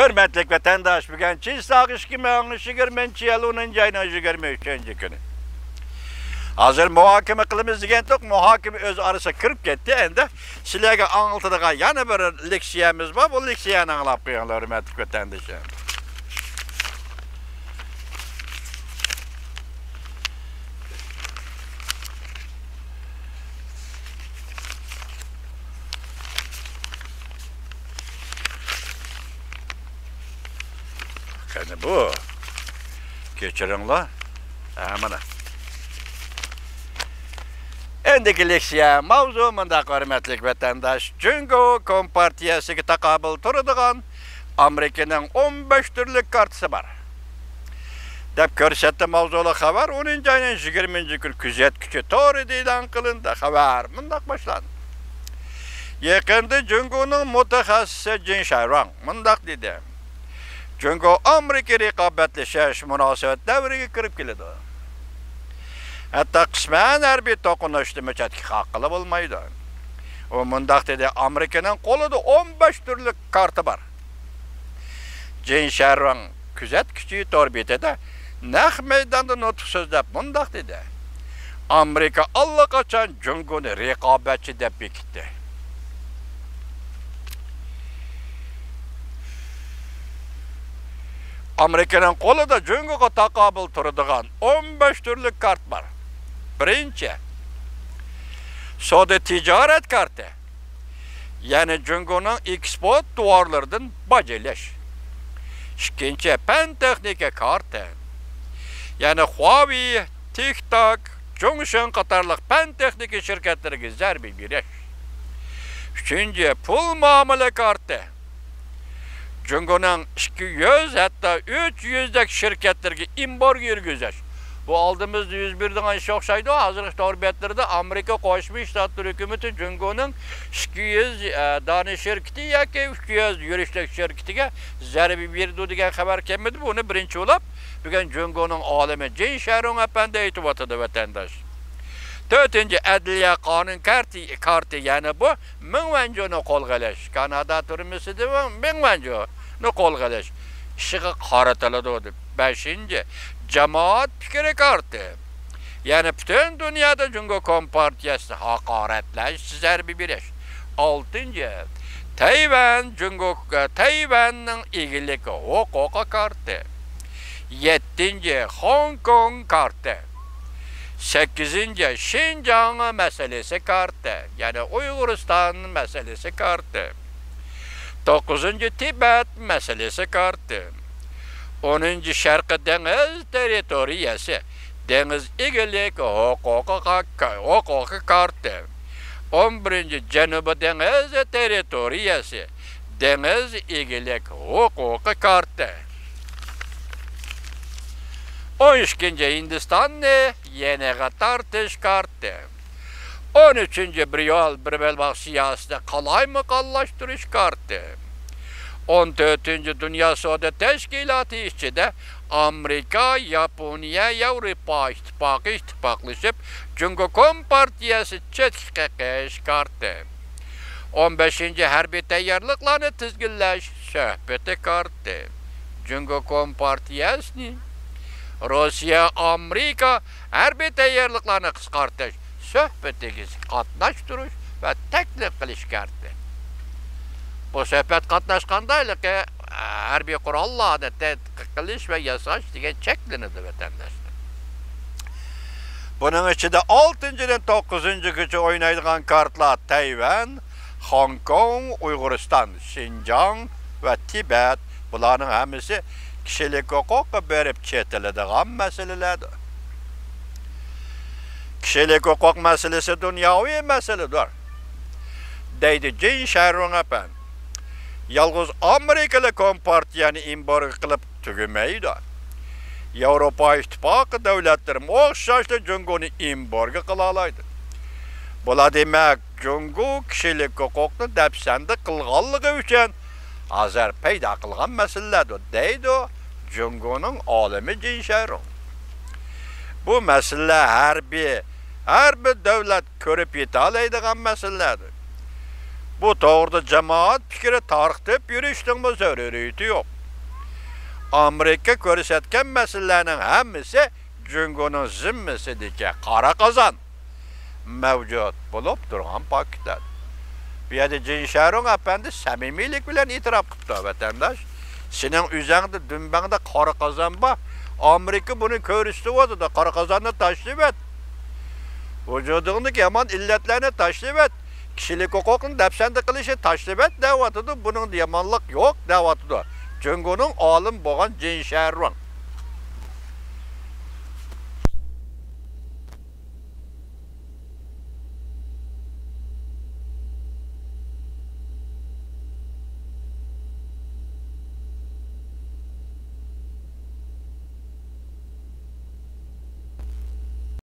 Hürmetlik vatandaş bugün çiz sağış ki mağışı görmençi yalının caynajı görme üçüncü günü. Hazır muhakeme kılımız degen tok muhakeme öz arası kırıp gitti endi sizlerge anıltıdığa yana bir leksiyemiz var bu leksiyeni anlap koyanlar hürmetlik vatandaşım. Yani bu geçirinler amına. Endiki leksiya mavzu mındak hürmetlik vatandaş Cungo Kompartiyasiga taqabul turadigan Amerikanın 15 türlü kartısı var. Dep ko'rsatdi mavzuli xabar 10 ayning 20 kun kuzatuvchi to'g'ri e'lon qilindi. Xabar mundaq boshlandi. Yaqinda Jungoning mutaxassisi Jin Shairong mundaq dedi. Jungo Amerika raqobatlashish munosabat davriga kirib keladi. Hatta qisman harbiy to'qinishni muchatga haqli bo'lmaydi. O mundaq dedi, Amerikaning qo'lida 15 turli karta bor. Jin Shairong kuzatuvchi to'rbetida naq maydonda nutq so'zlab mundaq dedi. Amerika allaqachon Jungoni raqobatchi deb bekitdi. Amerikanın qo'lida Jungoga taqobil turadigan 15 turli kart bor. Birinchi, savdo tijorat karti. Ya'ni Jungoning eksport tovarlaridan bajalash. Ikkinchi, fan texnika karti. Ya'ni Huawei, TikTok, Zhongshan qatorliq fan texnika shirkatlariga zarba berish. Uchinchi, pul muomala karti. Jungoning 200 hatta 300 dak shirkatlarga embargo yurgizish. Bu oldimizda 101 degan ish o'xshaydi. Hozirgi to'rbetlarda Amerika Qo'shma Shtatlar hukumati Jungoning 200 dona shirkati yoki 300 yurishlik shirkatiga zarba berdi degan xabar kelmadi. Buni birinchi bo'lib bugun Jungoning olimi Jin Shairong apandi aytib o'tadi vatandosh. To'rtinchi, adliya qonun karti ya'ni bu Mingwanjoni qo'lg'alash. Kanada turmisida Mingwanjoni qo'lg'alash ishiga qaratiladi. 5. Jamoat fikri karti. Ya'ni butun dunyoda Jungo Kompartiyasi haqoratlash, zarba berish. 6. Tayvanning egillik huquqi karti. 7. Hong Kong karti. 8. Şinjan meselesi kartı. Yani Uyguristan meselesi kartı. 9. Tibet meselesi kartı. 10. Şarkı Deniz teritoriyası. Deniz egelik hukuku kartı. 11. Canubi Deniz teritoriyası. Deniz egelik hukuku kartı. 12. Hindistan'ı yeniga tartish karti. 13. bir belbaq siyosatda qalaymashtirish karti. 14. Dünya Savdo Tashkiloti ishida Amerika, Yaponiya, Yevropa ittifoqlashib Jungo Kompartiyasi chetga qish karti. 15. Harbiy tayyorliklarni tizginlash suhbati karti. Jungo Kompartiyasi Rossiya, Amerika harbiy tayyorliklarni qisqartirish, suhbatiga qatnashtirish va taklif qilish karti. Bu suhbat qatnashgandaligi harbiy qurollarni tadqiq qilish va yasash degan cheklanadi vatandoshlar. Buning ichida 6-dan 9-gacha o'ynaydigan kartlar Tayvan, Hong Kong, Uyg'uriston, Xinjiang va Tibet. Bularning hammasi kishilik huquqi berib chetiladigan masalalardir. Kishilik huquq masalasi dunyoviy masaladir. Deydi Jin Shairong apand. Yalnız Amerikalı Kompartiyani embargo qilib tugamaydi. Yevropa ittifoqi davlatlari o'xshashli Jungoni embargo qila oladi. Bular demak, Jungo kishilik huquqni dafsanda qilganligi uchun hozir paydo qilgan masalalardir, deydi Jungoning olimi Jin Shairong. Bu masala har bir davlat ko'rib yeta oladigan masalalardir. Bu doğruda cemaat fikri tarqitib yürüşdüğümüz zaruriyeti yok. Amerika ko'rsatgan masalalarning hammasi Jungoning zimmasidagi qora qozon mavjud bo'lib turgan faktlar. Bu yerda Jin Sharung apandi samimiylik bilan e'tirof qildi vatandosh. Sening o'zingda dumbangda qora qozon bor. Amerika buni ko'rsatdi, qora qozonni tashlab et. Vücudundaki yaman illetlerini tashlab et. Kishilik huquqini dafsanda qilishi tashlab et deyapti. Bunun yamanlik yo'q deyapti. Jungoning olim bo'lgan Jin Sharung.